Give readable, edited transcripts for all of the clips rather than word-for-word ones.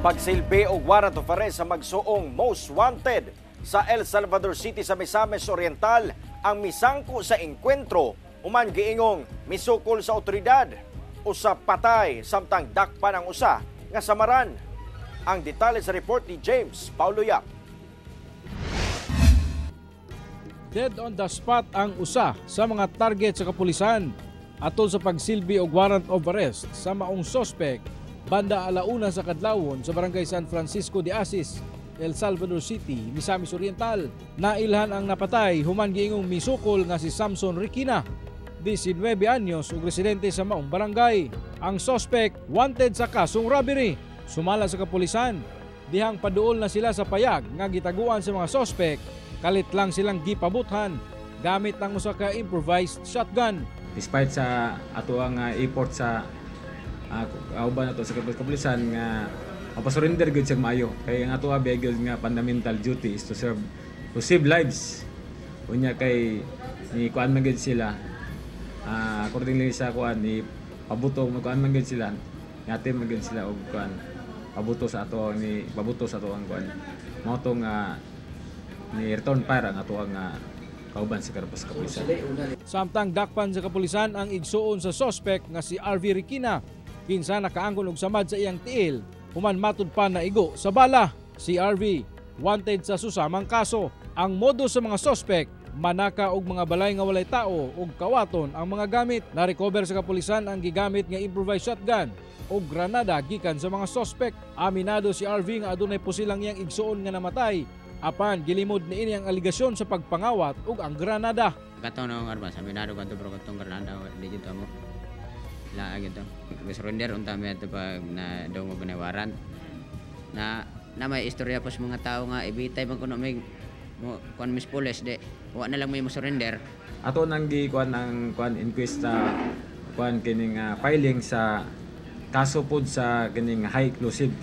Pagsilbi og warrant of arrest sa magsuong most wanted sa El Salvador City sa Misamis Oriental ang misangko sa engkwentro human giingong misukol sa otoridad o sa patay samtang dakpan ang usa nga samaran. Ang detalye sa report ni James Paulo Yap. Dead on the spot ang usa sa mga target sa kapulisan atol sa pagsilbi og warrant of arrest sa maong sospek banda alauna sa kadlawon sa barangay San Francisco de Asis, El Salvador City, Misamis Oriental. Nailhan ang napatay human giingong misukol nga si Samson Riquina, 19 anyos ug residente sa maong barangay. Ang sospek wanted sa kasong robbery. Sumala sa kapulisan, dihang paduol na sila sa payag nga gitaguan sa mga sospek, kalit lang silang gipabuthan gamit ng usa ka improvised shotgun. Despite sa ato ang effort sa kauban ato sa kapulisan nga mapasurrender gud siya maayo kay ang ato abegel nga fundamental duty is to save lives. Unya kay ni kuan man gid sila accordingly sa kuan ni pabuto kuan man gid sila natin man gid sila og kuan pabuto sa ato ang kuan mao tong ni return para ang ato ang kauban sa kapulisan. Samtang dakpan sa kapulisan ang igsuon sa sospek nga si RV Riquina, kinsa nakaangkon og samad sa iyang tiil human matud pa na igo sa bala. Si RV wanted sa susamang kaso. Ang modus sa mga sospek manaka og mga balay nga walay tao ug kawaton ang mga gamit. Na-recover sa kapulisan ang gigamit nga improvised shotgun o granada gikan sa mga sospek. Aminado si RV nga adunay posilang iyang igsuon nga namatay apan gilimod niini ang aligasyon sa pagpangawat ug ang granada. Katong nang armas aminado kanto bro katong granada di jud mo. La gito. Surrender unta mi ato pag na daw mo binawaran. Na may istorya pa sa mga tao nga ibitay man kuno may kuan mis pulis de wa na lang may mo surrender. Ato nang gikuan ang kuan inquest sa kuan kining filing sa kaso pod sa kining high explosive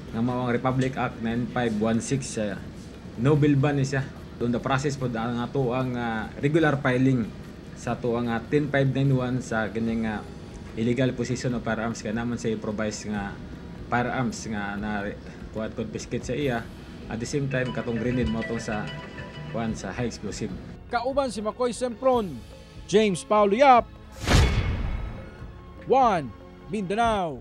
nga mao ang Republic Act 9516 no bill ban ni siya. Doon the process pod ang ato ang regular filing sa ato ang 10591 sa kining illegal possession of firearms ka naman sa improvise nga firearms nga na kuan confiscate sa iya at the same time katong grenade mo tong sa kuan sa high explosive. Kauban si Makoy Sempron, James Paulo Yap, 1 Mindanao.